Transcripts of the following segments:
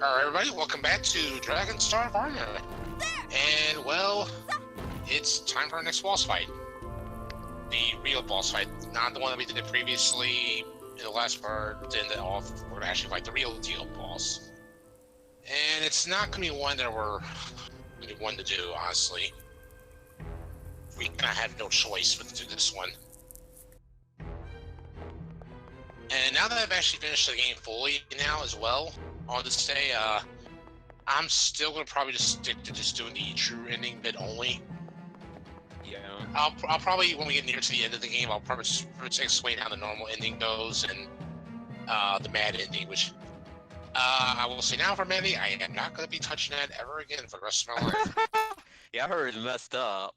Alright, everybody, welcome back to Dragon Star Varnir. And, well, it's time for our next boss fight. The real boss fight, not the one that we did previously in the last part, then we're gonna actually fight the real deal boss. And it's not gonna be one that we're gonna be one to do, honestly. We kinda have no choice but to do this one. And now that I've actually finished the game fully now as well, on this day, I'm still gonna probably just stick to just doing the true ending bit only. Yeah. I'll probably, when we get near to the end of the game, I'll probably just explain how the normal ending goes and the mad ending, which I will say now for Mandy, I am not gonna be touching that ever again for the rest of my life. Yeah, I heard it's messed up.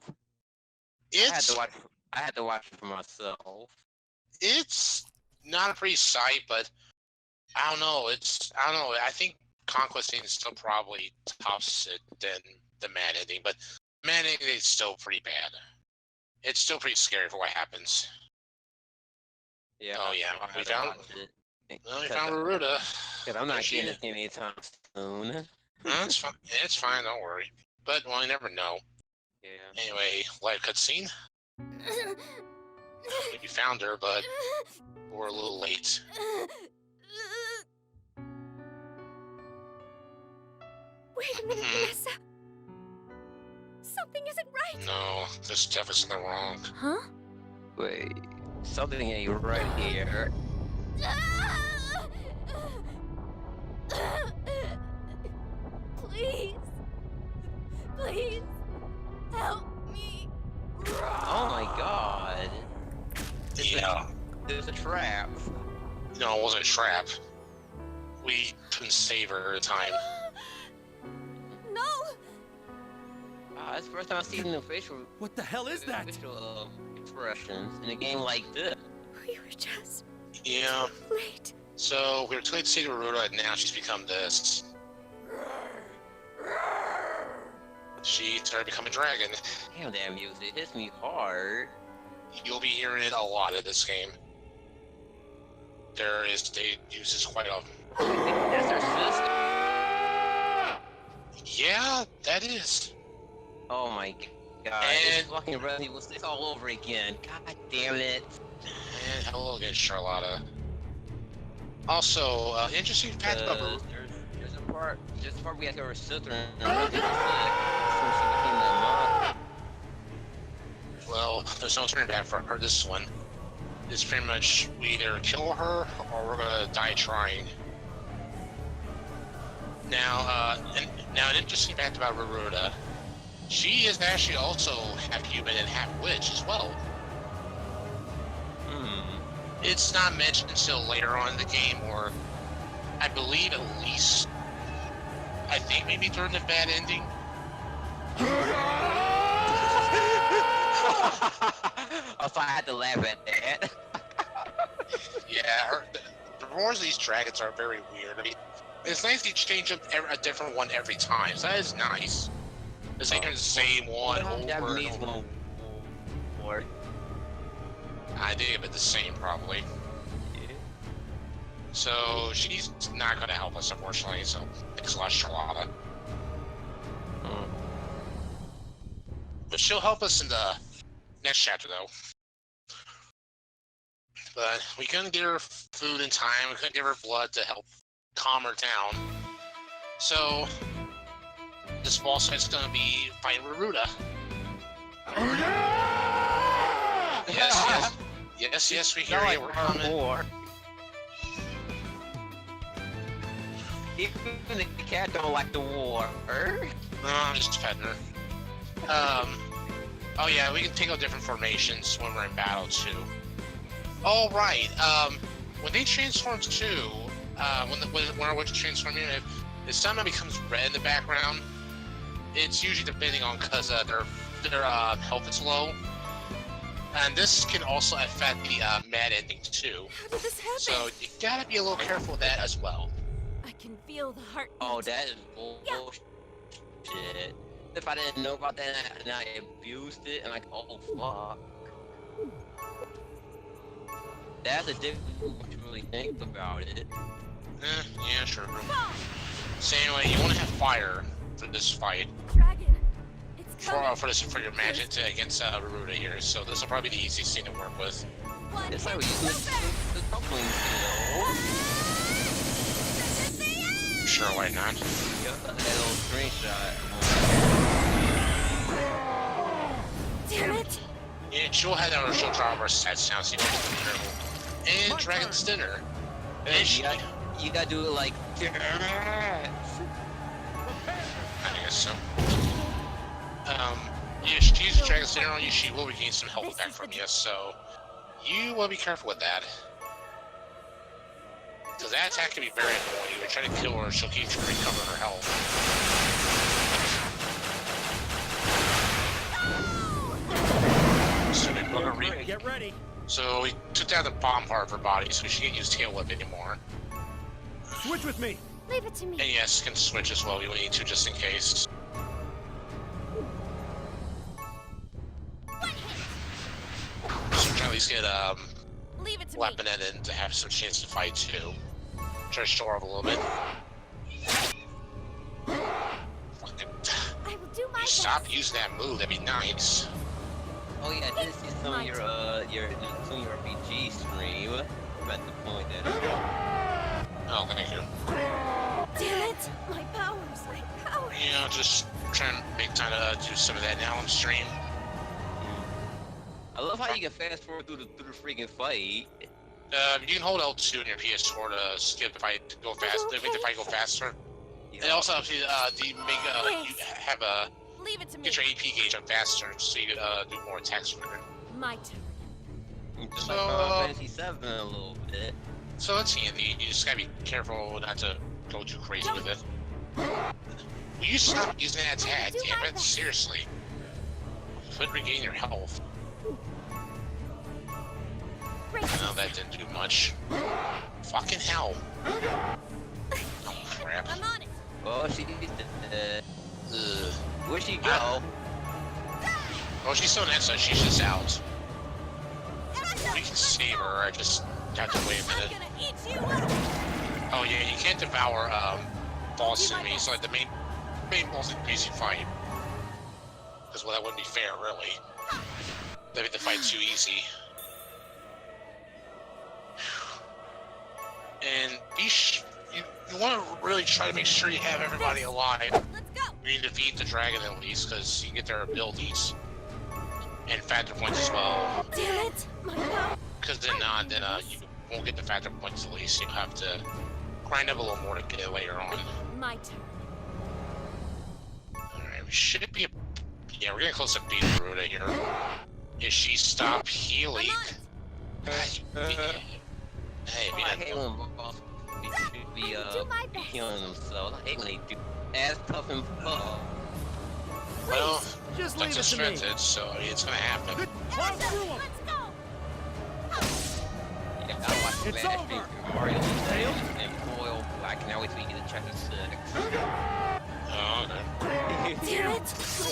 I had to watch it for myself. It's not a pretty sight, but I don't know. I think Conquest ending still probably tops it than the mad ending, but mad ending is still pretty bad. It's still pretty scary for what happens. Yeah. Oh yeah, we found Ruruta. Cause I'm not getting it anytime soon. No, it's fine. It's fine. Don't worry. But well, you never know. Yeah. Anyway, live cutscene. We found her, but we're a little late. Wait a minute, Vanessa. Something isn't right. No, this definitely something wrong. Huh? Wait, something ain't right here. Please. Please. Help me. Oh my god. There's a trap. No, it wasn't a trap. We couldn't save her at the time. No. That's the first time I've seen the facial. What the hell is that? Facial expressions in a game like this. We were just Yeah. late. So we were too late to see the Ruruta, and now she's become this. She started becoming a dragon. Damn, that music hits me hard. You'll be hearing it a lot in this game. They use this quite often. That's her sister. Yeah, that is. Oh my god. And it's fucking Resident Evil 6 all over again. God damn it. And hello again, Charlotta. Also, interesting fact about there's a part we have to her sister in Resident Evil 6 before she became that mom. well, there's no turning back for her. This one. It's pretty much we either kill her or we're gonna die trying. Now, an interesting fact about Ruruta. She is actually also half human and half witch as well. It's not mentioned until later on in the game, or I believe at least, I think maybe during the bad ending. Also, I had to laugh at that. Yeah, the roars of these dragons are very weird. I mean, it's nice to change up a different one every time, so that is nice. It's like the same one over and over. I think but the same probably. Yeah. So she's not going to help us, unfortunately. So thanks a lot, Charlotta. But she'll help us in the next chapter, though. But we couldn't get her food in time. We couldn't give her blood to help calm her down. So this boss fight's going to be fighting Ruruta. Yes, we hear you. We're coming. War. Even the cat don't like the war. No, I'm just petting her. Oh yeah, we can take out different formations when we're in battle too. Oh right. When they transform too, when our witch transform unit, if someone becomes red in the background, it's usually depending on because their health is low. And this can also affect the mad ending too. How did this happen? So you gotta be a little careful with that as well. I can feel the heart. Oh, that is bullshit. If I didn't know about that and I abused it, and like, oh fuck. That's a different what you really think about it. Yeah, sure. So anyway, you want to have fire for this fight. Dragon. It's coming. For your magic against Ruruta here. So this will probably be the easiest thing to work with. One It's like hit, we use super. the coupling, Sure, why not? that little screenshot. Damn it. Yeah, she'll head out or she'll drop her stats now, so you can careful. And Dragon's Dinner. And she, I You gotta do it like. guess so. Yeah, she uses Dragon's Dinner on you, she will regain some health back from you, so you want to be careful with that. Because that attack can be very annoying. You're trying to kill her, she'll keep trying to recover her health. So Get ready. So we took down the bomb part of her body, so she can't use Tail Whip anymore. Switch with me. Leave it to me. And yes, can switch as well. You need to just in case. So try to at least get Leave it to weapon and to have some chance to fight too. Try to show her up a little bit. Fucking. I will do my You best. stop using that move. That'd be nice. Oh yeah, I did see some of your RPG stream. About to point that. Oh, thank you. Damn it. My powers. My powers. You know, just trying to make time to do some of that now on stream. I love how you can fast forward through the freaking fight. You can hold L2 in your PS4 to skip the fight, to go fast, to make the fight go faster. Yeah. It also helps you, you have a Leave it to me. get your AP gauge up faster, so you can do more attacks with it. My turn. Just So, like Final Fantasy 7 a little bit. So that's handy. You just gotta be careful not to go too crazy with it. Will you stop using that attack? Damn it! Seriously. Could regain your health. No, that didn't do much. Fucking hell. Oh crap. I'm on it. Oh, she where'd she go? Oh, she's still next to us. She's just out. We can save her. I just have to wait a I'm minute. gonna eat you up. Oh yeah, you can't devour boss enemies. Like the main boss enemies you fight. Because well, that wouldn't be fair, really. That'd make the fight too easy. And you want to really try to make sure you have everybody alive. Let's go. You need to defeat the dragon at least, because you can get their abilities and factor points as well. Damn it. My power. Because then you won't get the factor points at least. You'll have to grind up a little more to get it later on. My turn. Alright, we should be. Yeah, we're getting close to beating Ruruta here. If she stopped healing. Hey, I hate when boss be healing themselves. I hate when they do ass tough and fuck. Well, Just leave that's it to me. expected, so I mean, it's gonna happen. Plow through 'em. Let's go. Yeah, I watch It's Smash over. Bros. Mario and Foil. I cannot wait till you get a Chucky 6. Oh, okay. Damn it.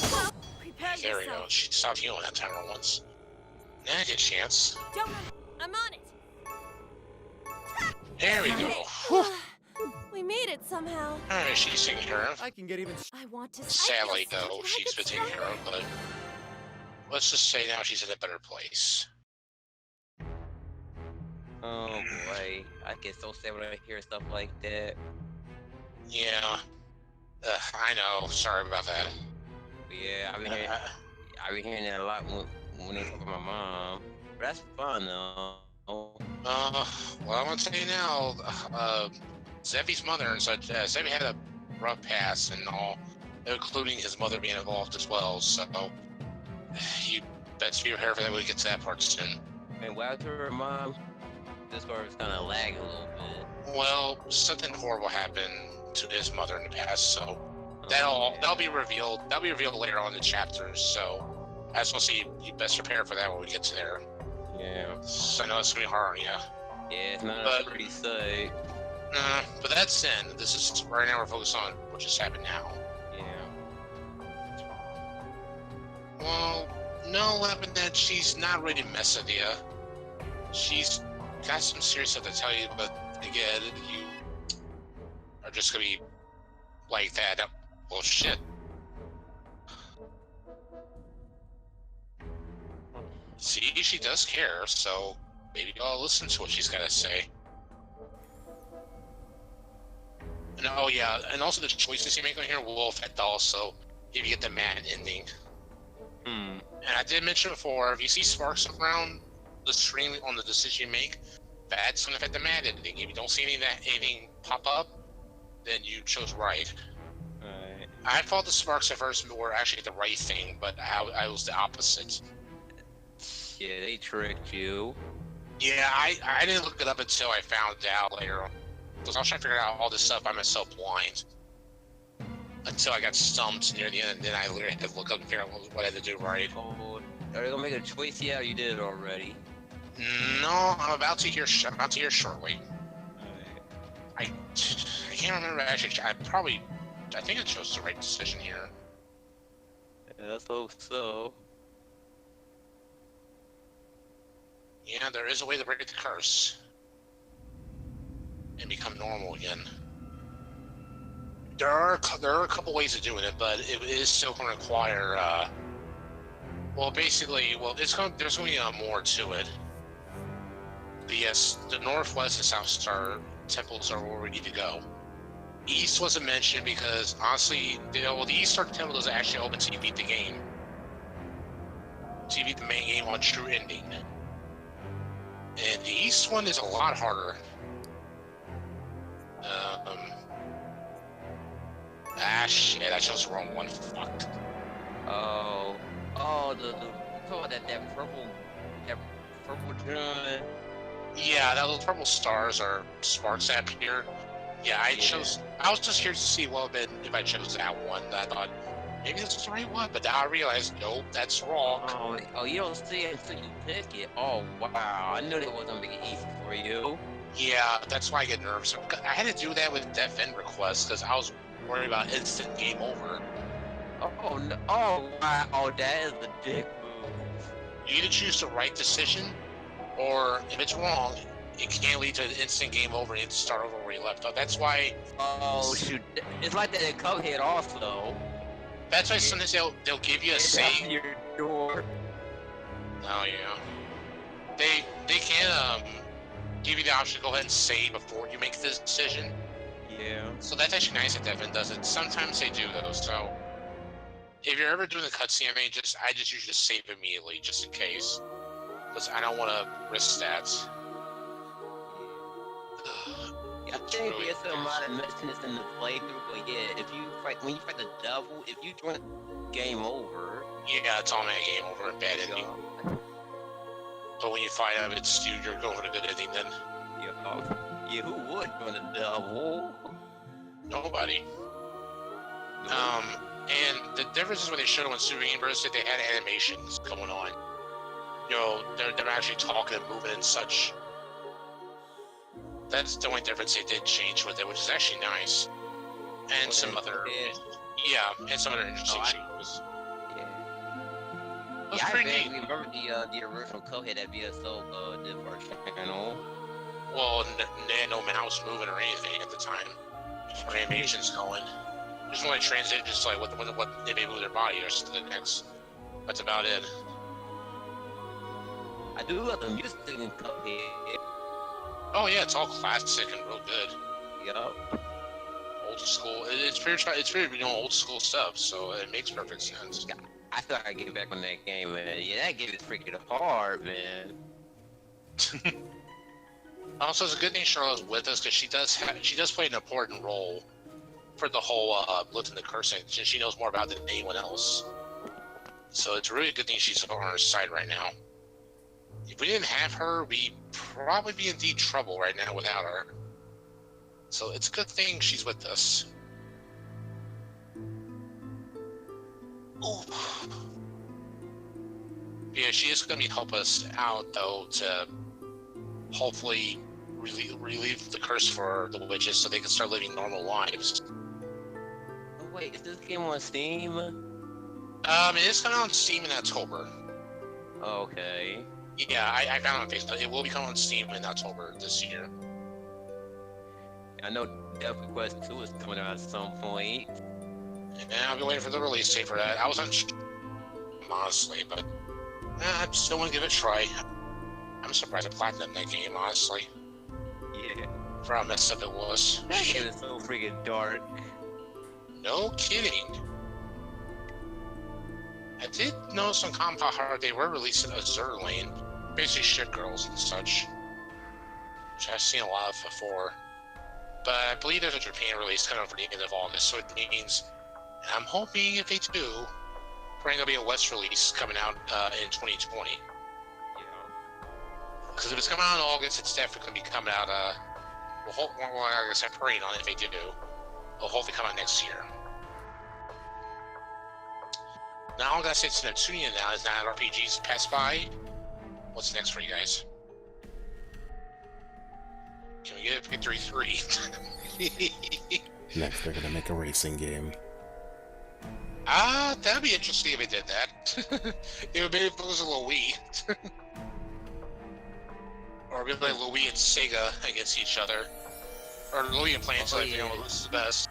My power. Prepare There we go. yourself. She stopped healing that time for once. Now I get a chance. Don't run. I'm on it. There we go. Whew. We made it somehow. Alright, she's taken care of. I can get even. I want to. Sadly, I feel though, like she's been it's taken care of, but let's just say now she's in a better place. Oh boy, I get so sad when I hear stuff like that. Yeah. I know. Sorry about that. But yeah, I've been hearing that a lot when they talk about my mom. But that's fun though. Well, I'm gonna tell you now, Zeffy's mother and such, Zeffy had a rough past and all, including his mother being involved as well, so you best be prepared for that when we get to that part soon. And while to her mom, Discord is kind of lagging a little bit. Well, something horrible happened to his mother in the past, so that'll be revealed. That'll be revealed later on in the chapters, so I just want to see you best prepare for that when we get to there. Yeah. So I know it's gonna be hard on you. Yeah, it's not But- a pretty sight. But that's in. This is right now. We're focused on what just happened now. Yeah. Well, no, happened that she's not ready to mess with you. She's got some serious stuff to tell you, but again, you are just gonna be like that. Well, shit. See, she does care, so maybe I'll listen to what she's got to say. And oh yeah, and also the choices you make on here will affect also if you get the mad ending. Hmm. And I did mention before, if you see sparks around the screen on the decision you make, that's gonna affect the mad ending. If you don't see anything pop up, then you chose right. Alright. I thought the sparks at first were actually the right thing, but I was the opposite. Yeah, they tricked you. Yeah, I didn't look it up until I found out later. Because I was trying to figure out all this stuff by myself blind. Until I got stumped near the end, and then I literally had to look up and figure out what I had to do right. Oh, are you gonna make a choice? Yeah, you did it already. No, I'm about to hear shortly. Alright. I can't remember actually. I think I chose the right decision here. Yeah, let's hope so. Yeah, there is a way to break the curse and become normal again. There are a couple ways of doing it, but it is still going to require. Well, basically, there's going to be more to it. The Northwest and South Star temples are where we need to go. East wasn't mentioned because honestly, the East Star temple doesn't actually open until you beat the game. So you beat the main game on true ending. And the East one is a lot harder. Shit, I chose the wrong one. Fuck. Oh, the that purple drum. Yeah, those purple stars are sparks that appear. Yeah, I was just curious to see what would if I chose that one. I thought maybe this is the right one, but now I realized nope, that's wrong. Oh, you don't see it until you pick it. Oh wow, I knew that wasn't gonna make it easy for you. Yeah, that's why I get nervous. I had to do that with Death End requests because I was worried about instant game over. Oh no! Oh wow! Oh, that is the dick move. You either choose the right decision, or if it's wrong, it can lead to an instant game over and you have to start over where you left off. That's why. Oh shoot! It's like that in Cuphead also. That's why sometimes they'll give you a save. Your door. Oh yeah. They can give you the option to go ahead and save before you make the decision. Yeah. So that's actually nice that Devin does it. Sometimes they do those. So if you're ever doing the cutscene, I just usually just save immediately just in case, because I don't want to risk that. I think there's a lot of messiness in the playthrough, but yeah, when you fight the devil, if you join game over. Yeah, it's automatic game over and bad ending. But when you fight him, you're going for a good ending then. Yeah, who would join the devil? Nobody. And the difference is when they showed on Super Game Bros. That they had animations going on. They're actually talking and moving and such. That's the only difference they did change with it, which is actually nice. And some other, interesting changes. Yeah, I vaguely remember the original Cuphead that VSO did for our channel. Well, no mouse moving or anything at the time. Or animations going. Just when it transitions to like what they may move their body or to the next. That's about it. I do love the music in Cuphead. Oh yeah, it's all classic and real good. Yup. Old school. It's pretty old school stuff, so it makes perfect sense. I thought I'd get back on that game, man. Yeah, that game is freaking hard, man. Also, it's a good thing Charlotta's with us because she does play an important role for the whole lifting the curse, and she knows more about it than anyone else. So it's really a good thing she's on our side right now. If we didn't have her, we'd probably be in deep trouble right now without her. So it's a good thing she's with us. Ooh. Yeah, she is going to help us out, though, to hopefully relieve the curse for the witches so they can start living normal lives. Oh, wait, is this game on Steam? It is coming on Steam in October. Okay. Yeah, I found it on Facebook. It will be coming on Steam in October this year. I know Epic Quest 2 is coming out at some point. And I'll be waiting for the release date for that. I wasn't sure, honestly, but I still want to give it a try. I'm surprised I platinum that game, honestly. Yeah. For how messed up it was. That game is so freaking dark. No kidding. I did notice on Compahar they were releasing Azur Lane, basically shit girls and such, which I've seen a lot of before. But I believe there's a Japan release coming out for the end of August, so it means, and I'm hoping if they do, probably there'll be a West release coming out in 2020. Because if it's coming out in August, it's definitely going to be coming out, well, like I said, praying on it if they do. It'll hopefully come out next year. Now all I gotta say to Neptunia now is that RPGs pass by. What's next for you guys? Can we get a Victory 3? Next, they're gonna make a racing game. That'd be interesting if they did that. It would be if it was a Louis. Or it'd be like Louis and Sega against each other. Or Louis and playing so you know who's the best.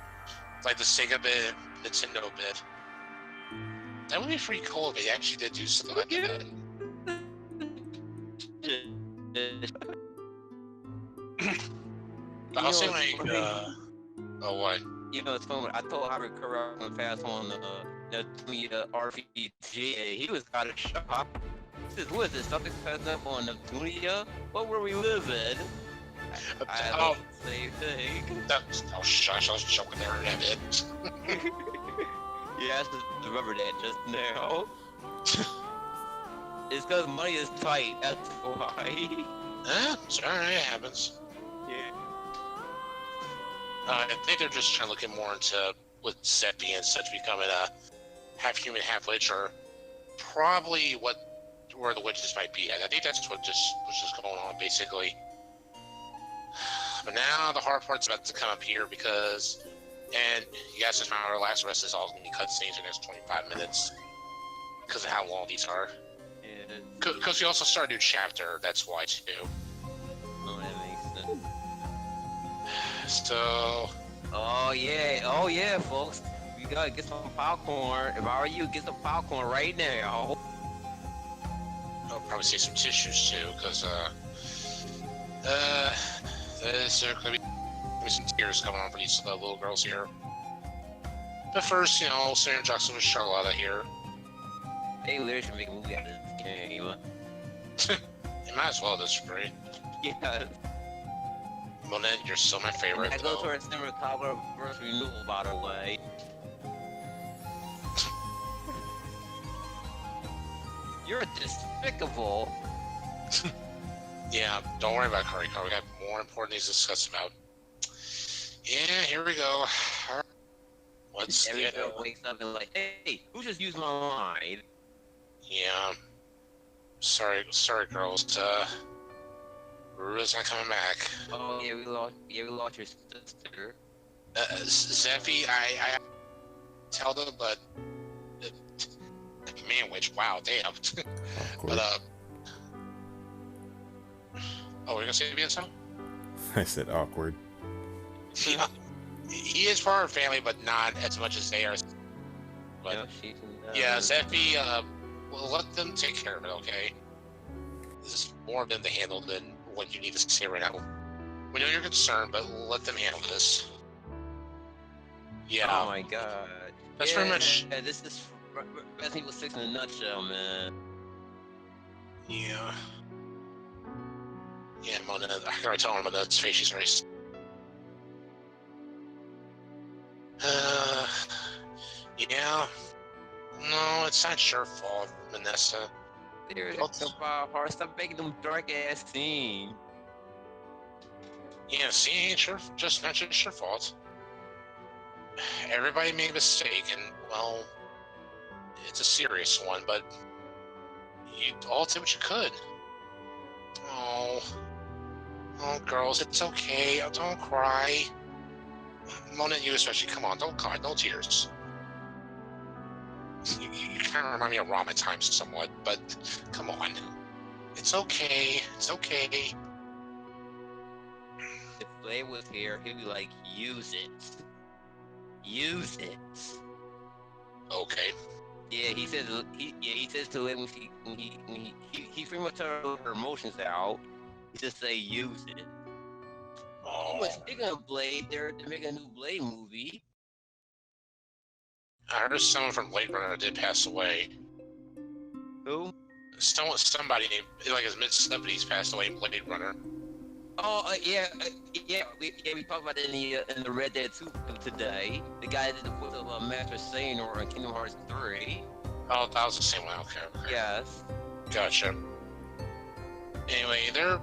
Like the Sega bit, Nintendo bit. That would be pretty cool if they actually did do something like that. I'll say like, oh what? You know, it's funny. I told Howard Corral on pass on the RPG. He was kind of shocked. He says, "What is this? Something passed up on Neptunia? What were we living?" I thought the same thing. Oh shush! I was joking there a bit. Yeah, I just remember that just now. It's because money is tight, that's why. Sorry, it happens. Yeah. I think they're just trying to look more into with Seppi and such becoming a half human, half witch, or probably where the witches might be at. I think that's what was just going on, basically. But now the hard part's about to come up here because. And you guys just found our last rest is all going to be cutscenes in the next 25 minutes because of how long these are. Yeah. Because we also start a new chapter, that's why too. Oh, that makes sense. So. Oh yeah, folks. We gotta get some popcorn. If I were you, get some popcorn right now. I'll probably see some tissues too, because there's going to be some tears coming on for these little girls here. But first, you know, Sarah Jackson with Charlotta here. They literally should make a movie out of this game. You might as well at this rate. Yeah. Monet, you're still my favorite. I go to our Simmer Cobbler first renewal, by the way. You're despicable. Yeah, don't worry about Curry Car. We got more important things to discuss about. Yeah, here we go. What's Every girl wakes up and like, hey, who just used my line? Yeah. Sorry, girls. Ruruta's not coming back. Oh yeah, we lost your sister. Zephy, I tell them, but man, witch. Wow, damn. But oh, we're gonna say it again, so? I said awkward. Yeah, he is part of our family, but not as much as they are. But yeah, Zephy, we'll let them take care of it, okay? This is more of them to handle than what you need to say right now. We know you're concerned, but let them handle this. Yeah. Oh my god. That's pretty much. Yeah, this is Resident Evil 6 in a nutshell, man. Yeah. Yeah, Mona. I can already tell her Mona's face. She's very. Yeah. No, it's not your fault, Vanessa. Dude, about her. Stop making them dark ass scenes. Yeah, see, it's your, just not just your fault. Everybody made a mistake, and well, it's a serious one, but you all did what you could. Oh, girls, it's okay. Oh, don't cry. Mona, you especially, come on, don't cry, no tears. You kind of remind me of Rama times somewhat, but come on. It's okay. It's okay. It's blade was here, he'd be like, use it. Use it. Okay. Yeah, he says he says to it when he pretty much tells her emotions out. He just say use it. Oh, But speaking of Blade, they're making a new Blade movie. I heard someone from Blade Runner did pass away. Who? Somebody like his mid-70s passed away in Blade Runner. Oh we talked about it in the Red Dead 2 today. The guy that did the voice of Master Xehanort in Kingdom Hearts 3. Oh, that was the same one. Okay. Yes. Gotcha. Anyway, they're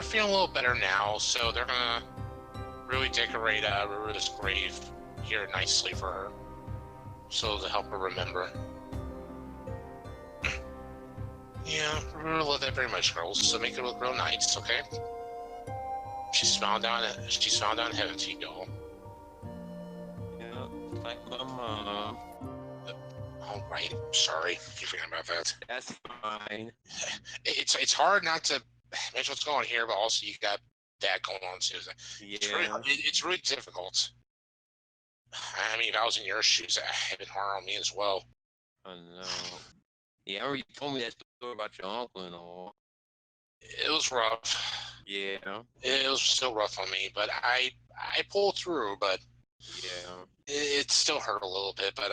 feeling a little better now, so they're gonna really decorate Ruruta's grave here nicely for her, so to help her remember. Yeah, Ruruta loved that very much, girls. So make it look real nice, okay? She smiled down in heaven to you all. Yeah, like my mom. All right, sorry, keep forgetting about that. That's fine. It's hard not to mention what's going on here, but also you got that going on too. Yeah. It's really difficult. I mean, if I was in your shoes, it had been hard on me as well. I know. Yeah, I remember you told me that story about your uncle and all. It was rough. Yeah. It was still rough on me, but I pulled through. But Yeah. it still hurt a little bit. But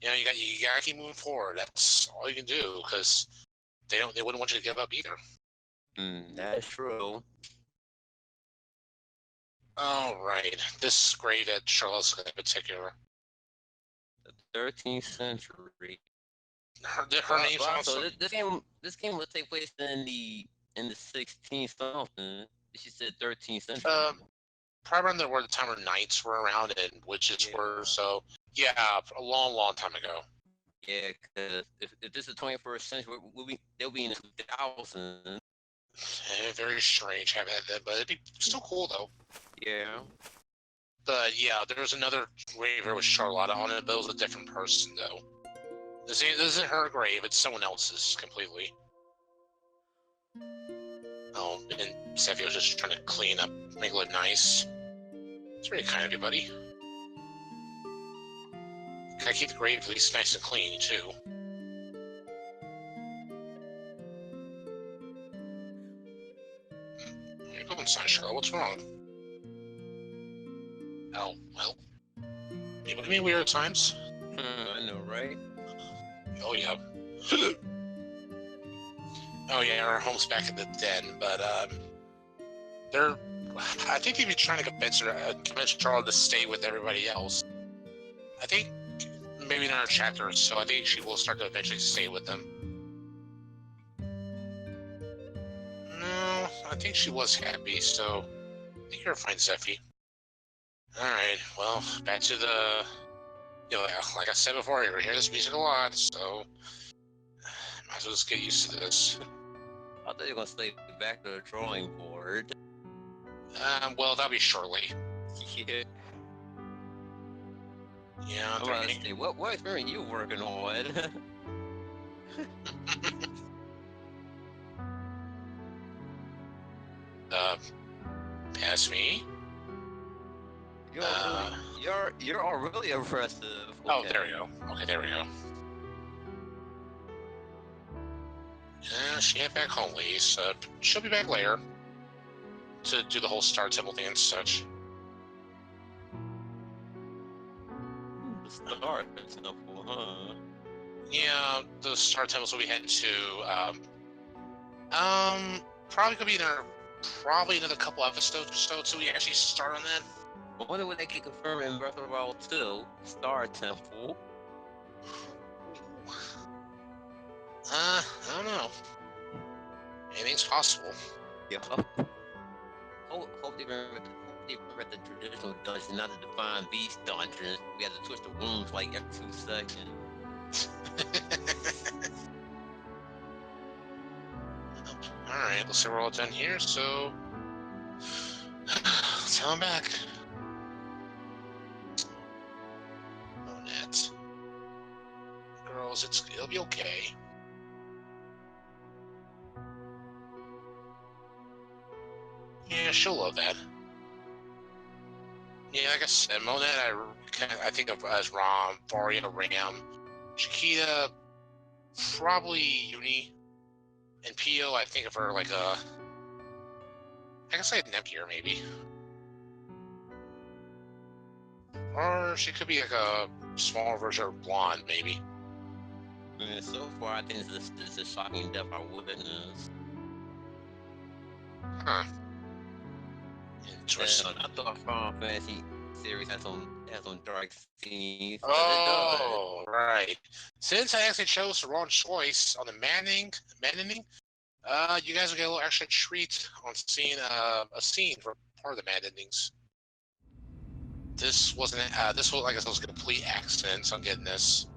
you know, you gotta keep moving forward. That's all you can do, because they wouldn't want you to give up either. That's true. All right, this grave at Charlotta's in particular. The 13th century. Her name's So also. this game will take place in the 16th something. She said 13th century. Probably around where the time of knights were around and witches were. So yeah, a long, long time ago. Yeah, because if this is 21st century, they'll be in the 2000s. Very strange having that, but it'd be still cool though. Yeah. But yeah, there was another grave here with Charlotta on it, but it was a different person though. This isn't her grave; it's someone else's completely. Oh, and Seffi was just trying to clean up, make it look nice. It's very kind of you, buddy. Gotta keep the grave at least nice and clean too. You're going inside, Charlotte. What's wrong? Oh, well. People can be weird at times. I know, right? Oh, yeah. Oh, yeah, our home's back in the den, but, I think they'd be trying to convince Charlotte to stay with everybody else. I think maybe in our chapter, so I think she will start to eventually stay with them. No, I think she was happy, so I think you're fine, Zeffy. Alright, well, back to the... You know, like I said before, you hear this music a lot, so... Might as well just get used to this. I thought you were going to stay back to the drawing board. Well, that'll be shortly. Yeah. Yeah, I'm about to say, what experiment are you working on? Pass me? You're all really impressive. Oh, there we go. Okay, there we go. Yeah, she head back home, Lise. She'll be back later to do the whole Star Temple thing and such. The Star Temple, huh? Yeah, the Star Temples will be heading to, probably gonna be there, probably another couple episodes or so till we actually start on that. I wonder when they can confirm in Breath of the Wild 2, Star Temple. I don't know. Anything's possible. Yeah. Hope they remember the traditional dungeon, not the Divine Beast dungeon. We had to twist the rooms like every 2 seconds. Alright, looks like we're all done here, so... Let's head on back. Monette. Girls, it'll be okay. Yeah, she'll love that. Yeah, like I said, Monette, I think of as Rom, Varia, Ram, Chiquita, probably Uni, and Pio. I think of her like a, I guess like Nepgear maybe, or she could be like a smaller version of Blonde maybe. And so far, I think this is a shocking death I witnessed. Huh. Interesting. I thought Final Fantasy series had some dark scenes. But Oh, right. Since I actually chose the wrong choice on the Manning, you guys will get a little extra treat on seeing a scene for part of the Mad Endings. This wasn't. This was, like I said, was a complete accident. So I'm getting this.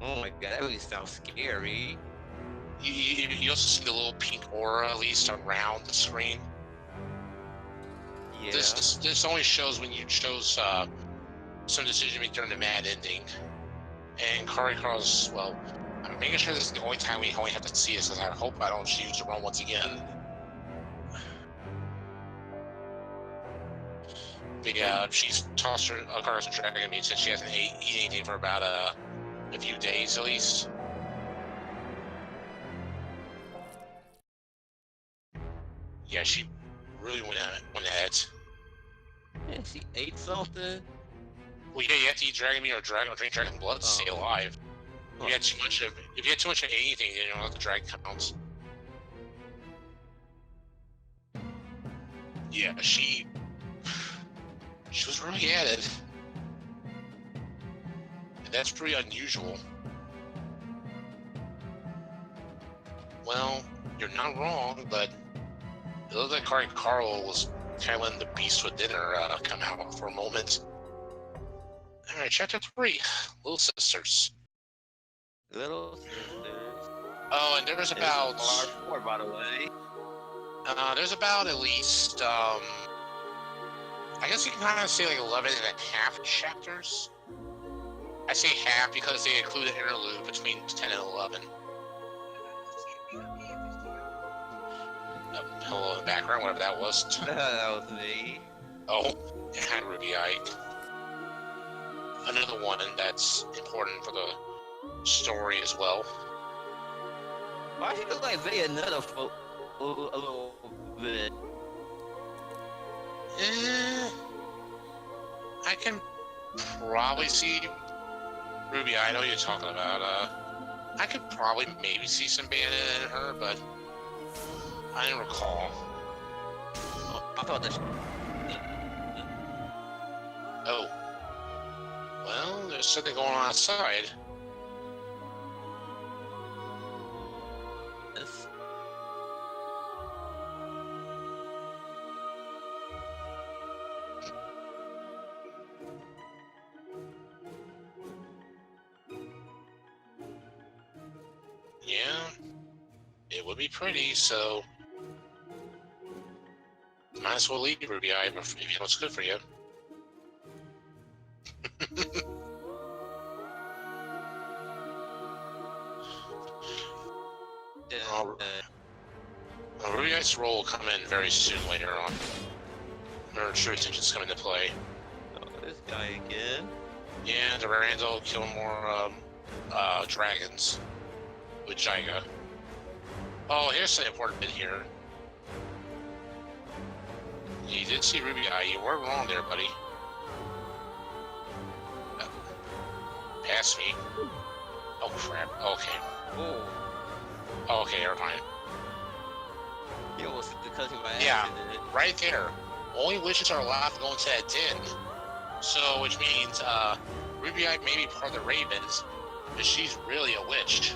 Oh my god, that really sounds scary. You also see the little pink aura at least around the screen. Yeah. This only shows when you chose some decision to make during the Mad Ending. And Carl's, well, I'm making sure this is the only time we only have to see this, because I hope I don't choose the wrong once again. But yeah, she's tossed her Carl's dragon meat since she hasn't eaten anything for about a few days at least. Yeah, she really went at it. Yeah, she ate something. Well, yeah, you have to eat dragon meat or drink dragon blood to stay alive. If you had too much of anything, then you don't let the dragon counts. Yeah, she was really at it. And that's pretty unusual. Well, you're not wrong, but it looked like Carl was kind of letting the beast within her come out for a moment. Alright, chapter 3, Little Sisters. Little sisters. Oh, and there's about... Four, by the way. There's about at least, I guess you can kind of say like 11 and a half chapters. I say half because they include an interlude between 10 and 11. Hello in the background, whatever that was. That was me. Oh, it had Ruby Ike. Another one that's important for the story as well. Why she look like Bayonetta for a little bit? I can probably see Ruby. I know what you're talking about. I could probably maybe see some Bayonetta in her, but I didn't recall. I thought that. Oh. Well, there's something going on outside. Yes. Yeah, it would be pretty, so might as well leave Ruby Eye if you know what's good for you. Ruby Eye's role will come in very soon later on. Her true intentions come into play. Oh, this guy again. Yeah, the Randall kill more dragons with Jaiga. Oh, here's an important bit here. You did see Ruby Eye. You weren't wrong there, buddy. Pass me. Oh crap. Okay. Oh. Okay, never mind. He almost because of my Yeah, accident. right there. Only witches are allowed to go into that den. So, which means Ruby Eye may be part of the Ravens, but she's really a witch.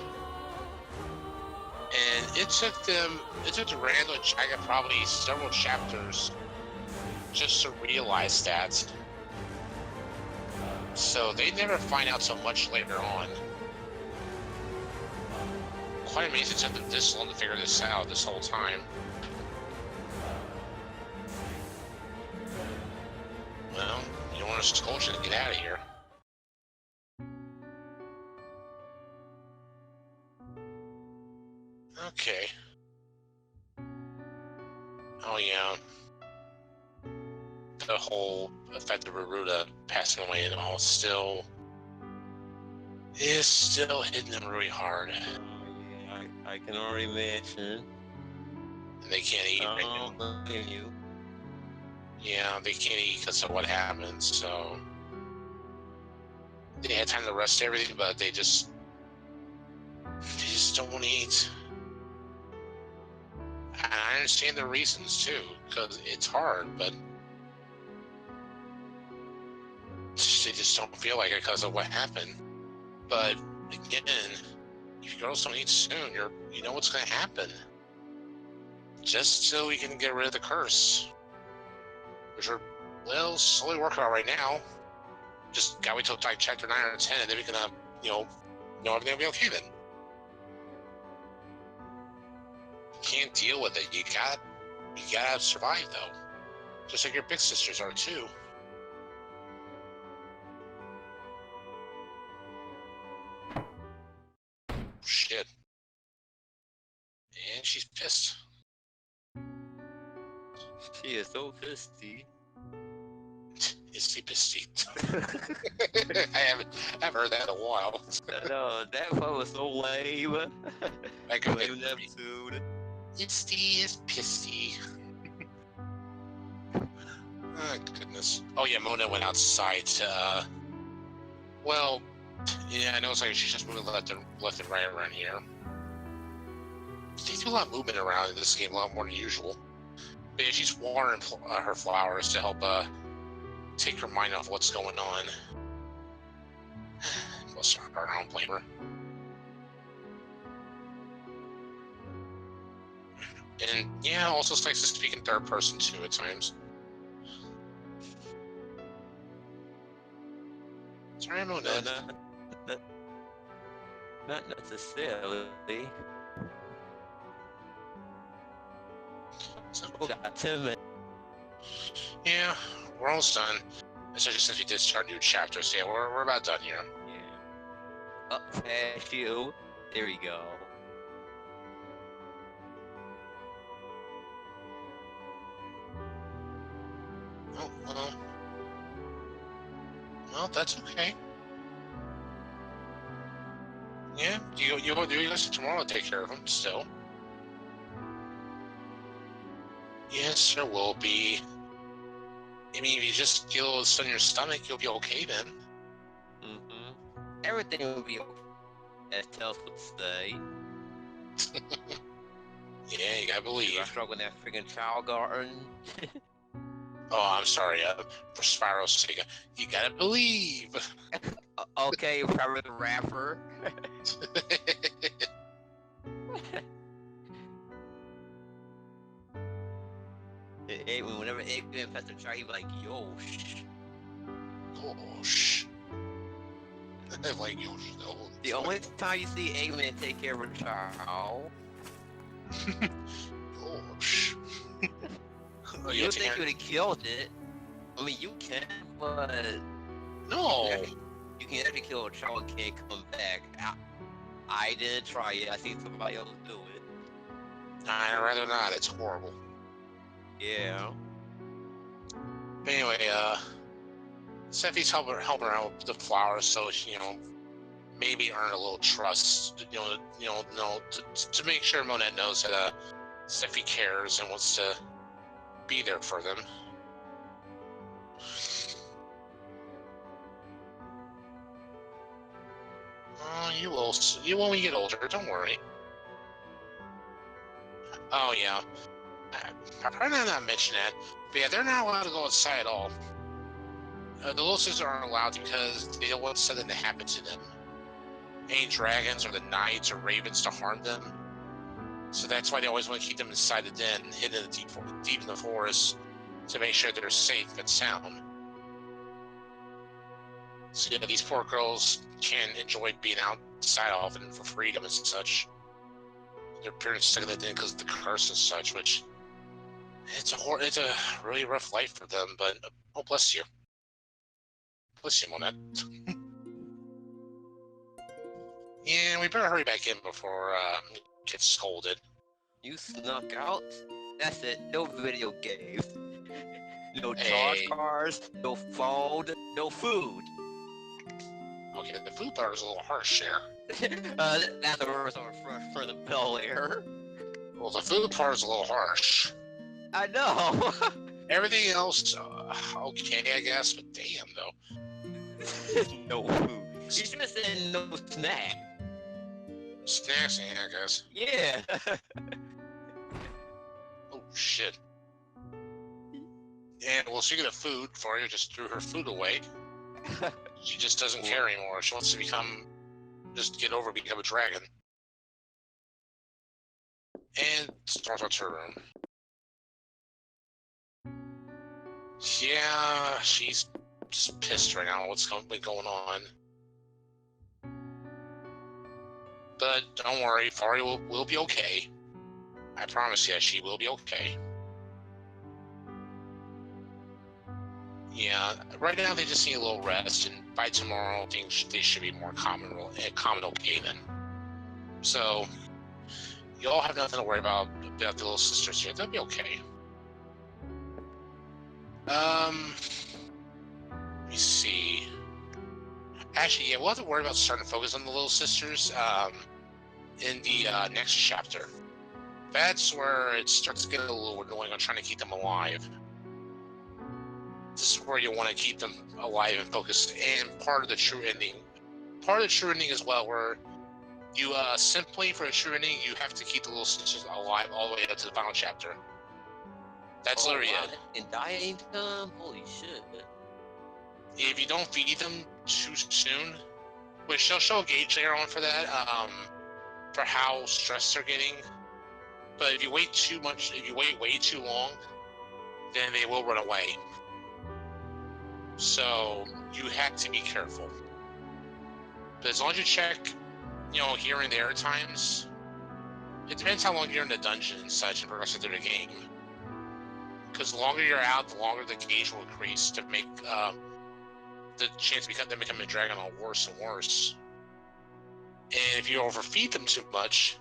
And it took Randall and Jaiga probably several chapters just to realize that. So they never find out so much later on. Quite amazing it took them this long to figure this out this whole time. Well, you don't want to scold you to get out of here. Okay. Oh yeah. The whole effect of Ruruta passing away and all is still hitting them really hard. Yeah, I can already imagine. And they can't eat right now. don't blame you. Yeah, they can't eat because of what happened, so they had time to rest everything, but they just don't eat. And I understand the reasons too, because it's hard, but they just don't feel like it because of what happened. But again, if girls don't eat soon, you know what's going to happen. Just so we can get rid of the curse, which we're slowly working on right now. Just gotta wait till like chapter 9 or 10, and then we can know everything will be okay then. You can't deal with it. You gotta survive though. Just like your big sisters are too. Shit. And she's pissed. She is so pissy. Is she pissed? I haven't heard that in a while. No, that one was so lame. I could Lame episode. Misty is pissy. Oh, goodness. Oh, yeah, Mona went outside to, yeah, I know it's like she's just moving left and right around here. They do a lot of movement around in this game, a lot more than usual. But yeah, she's watering her flowers to help take her mind off what's going on. Bless her heart, I don't blame her. And yeah, also likes to speak in third person too at times. Sorry, I'm No, not necessarily. Got 10 minutes. Yeah, we're almost done. Especially since we did start new chapters. So yeah, we're about done here. Yeah. Up past you. There we go. Oh, well, that's okay. Yeah, you guys tomorrow to take care of them still. Yes, there will be. I mean, if you just get a little sun in your stomach, you'll be okay then. Mm-hmm. Everything will be okay, as Tels would say. Yeah, you gotta believe. I struggle in that freaking child garden. Oh, I'm sorry. For Spyro's sake, you gotta believe. Okay, probably the rapper. Whenever Eggman infests a child, he'd be like, yo, shh. Oh, shh. Like, yo, no. The only time you see Eggman take care of a child. Oh, shh. Oh, You think you would have killed it? I mean, you can, but No. you can actually kill a child and can't come back. I didn't try it. I seen somebody else do it. I'd rather not. It's horrible. Yeah. But anyway, Steffi's helping her out with the flowers, so she, maybe earn a little trust, to make sure Monette knows that Steffi cares and wants to be there for them. You will when you get older. Don't worry. Oh yeah. I probably not mention that, but yeah, they're not allowed to go outside at all. The little sisters aren't allowed because they don't want something to happen to them. Any dragons or the knights or ravens to harm them. So that's why they always want to keep them inside the den, hidden in deep in the forest, to make sure they're safe and sound. So yeah, these poor girls can enjoy being outside often for freedom and such. Their parents stuck in the den because of the curse and such, which it's a really rough life for them. But oh, bless you, Monette. Yeah, we better hurry back in before get scolded. You snuck out? That's it. No video games. No charge Hey. cards. No phone. No food. Okay, the food part is a little harsh here. That's a verse on for the Bel Air. Well, the food part is a little harsh. I know. Everything else, okay, I guess, but damn, though. No food. You should have said no snack. Snacks, yeah, I guess. Yeah. Oh, shit. And, well, speaking of food, Varnir just threw her food away. She just doesn't care anymore. She wants to just get over become a dragon. And starts with her room. Yeah, she's just pissed right now. What's been going on? But don't worry, Varnir will be okay. I promise you, she will be okay. Yeah, right now they just need a little rest, and by tomorrow, they should be more common okay then. So, you all have nothing to worry about the little sisters here. They'll be okay. Let me see. Actually, yeah, we'll have to worry about starting to focus on the little sisters in the next chapter. That's where it starts to get a little annoying on trying to keep them alive. This is where you want to keep them alive and focused, and part of the true ending. Part of the true ending as well, where you simply, for a true ending, you have to keep the little sisters alive all the way up to the final chapter. That's literally it. And dying time? Holy shit. If you don't feed them too soon, which they'll show a gauge later on for that, for how stressed they're getting. But if you wait too much, if you wait way too long, then they will run away. So you have to be careful. But as long as you check, here and there at times, it depends how long you're in the dungeon and such and progress through the game. Because the longer you're out, the longer the gauge will increase to make the chance of them becoming a dragon all worse and worse. And if you overfeed them too much,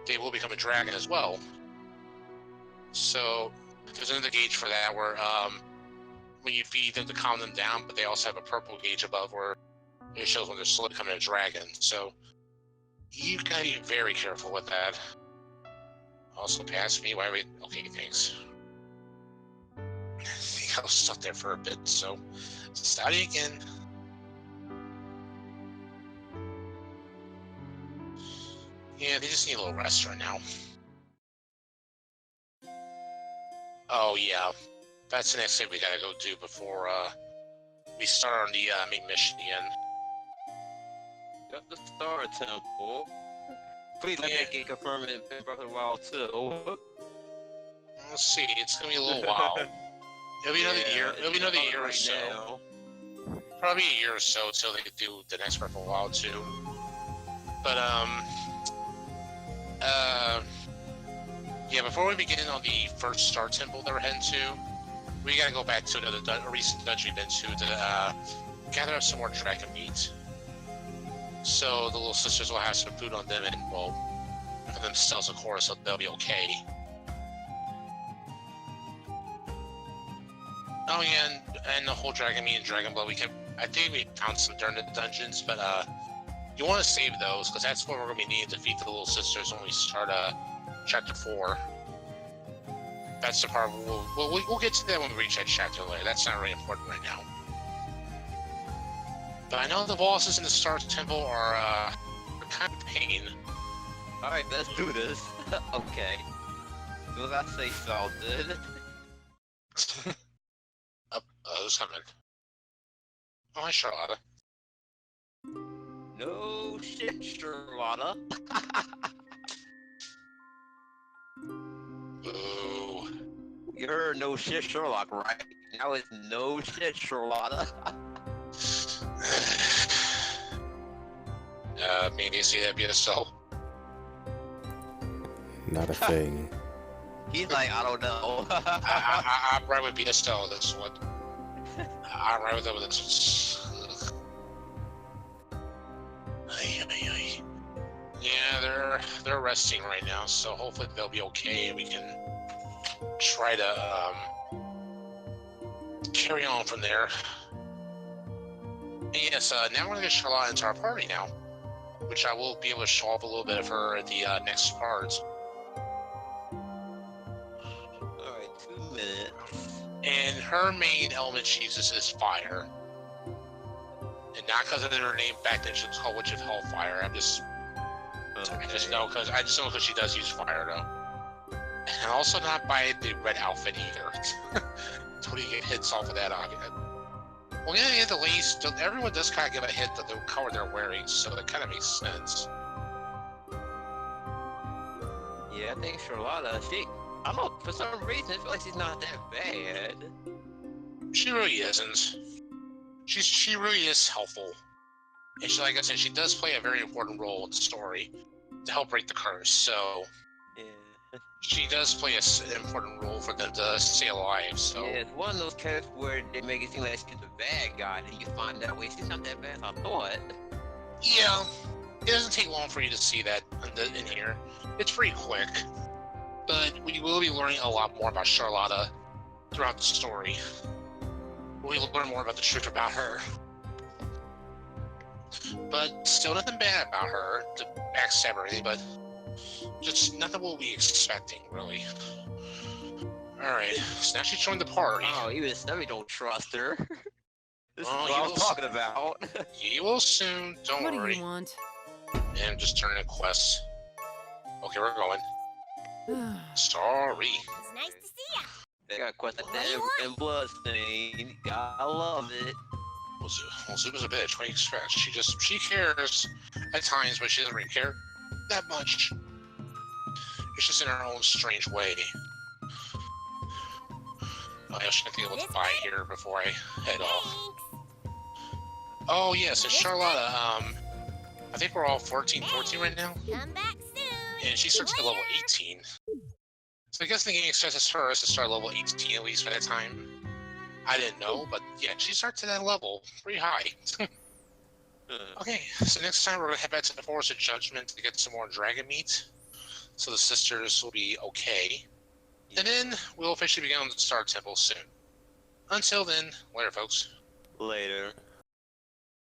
they will become a dragon as well. So there's another gauge for that where when you feed them to calm them down, but they also have a purple gauge above where it shows when they're slowly becoming a dragon. So you gotta be very careful with that. Also, pass me. Why wait? Okay, thanks. I think I was stuck there for a bit, so starting again. Yeah, they just need a little rest right now. Oh yeah, that's the next thing we gotta go do before we start on the main mission again. Got the Star Temple. Please let me get confirmed in Breath of the Wild 2. Let's see, it's gonna be a little while. It'll be another year. It'll be another year or so. Now. Probably a year or so till they could do the next Breath of the Wild 2. But yeah, before we begin on the first Star Temple that we're heading to, we gotta go back to a recent dungeon we've been to gather up some more dragon meat. So the little sisters will have some food on them, and well, for themselves, of course, so they'll be okay. Oh yeah, and the whole dragon meat and dragon blood, I think we found some during the dungeons, but you want to save those because that's what we're gonna be needing to feed the little sisters when we start chapter 4. That's the part we'll get to that when we reach that chapter later. That's not really important right now. But I know the bosses in the Star Temple are kind of pain. Alright, let's do this. Okay. Do I say something? Who's coming? Oh, hi, Charlotta. No shit, Charlotta. Ooh. You heard no shit, Sherlock, right? Now it's no shit, Charlotta. Maybe you see that BSL? Not a thing. He's like, I don't know. I'm right with BSL. That's what. I'm right with them. Yeah, they're resting right now, so hopefully they'll be okay and we can try to carry on from there. And yes, now we're gonna get Charlotta into our party now, which I will be able to show off a little bit of her at the next part. Alright, 2 minutes. And her main element she uses is fire. And not because of her name back then, she was called Witch of Hellfire. I just know because she does use fire though. And also not by the red outfit either. Totally get hits off of that argument. Well, yeah, the ladies, everyone does kind of give a hit to the color they're wearing, so that kind of makes sense. Yeah, I think Charlotta, I don't know, for some reason, I feel like she's not that bad. She really isn't. She really is helpful. And she, like I said, she does play a very important role in the story to help break the curse, so... Yeah. She does play an important role for them to stay alive, so... Yeah, it's one of those characters where they make it seem like she's the bad guy, and you find that way she's not that bad as I thought. Yeah, it doesn't take long for you to see that in here. It's pretty quick. But we will be learning a lot more about Charlotta throughout the story. We'll learn more about the truth about her. But still nothing bad about her, to backstab or anything, but just nothing we'll be expecting, really. Alright, so now she's joined the party. Oh, even Stubby don't trust her. This Oh, is what I was talking about. You will soon, don't What worry. do you want? And just turn in quests. Okay, we're going. Sorry. It's nice to see ya. They got quite like that and bloodstain. Gotta love it. Well, Zuba's a bitch. What do you expect? She cares at times, but she doesn't really care that much. It's just in her own strange way. I should think of what to buy here before I head off. Oh, yes, it's Charlotta. I think we're all 14 right now. Come back soon. And she starts at level 18. So I guess the game expects her to start level 18 at least by that time. I didn't know, but yeah, she starts at that level. Pretty high. Okay, so next time we're going to head back to the Forest of Judgment to get some more dragon meat. So the sisters will be okay. And then we'll officially begin on the Star Temple soon. Until then, later folks. Later.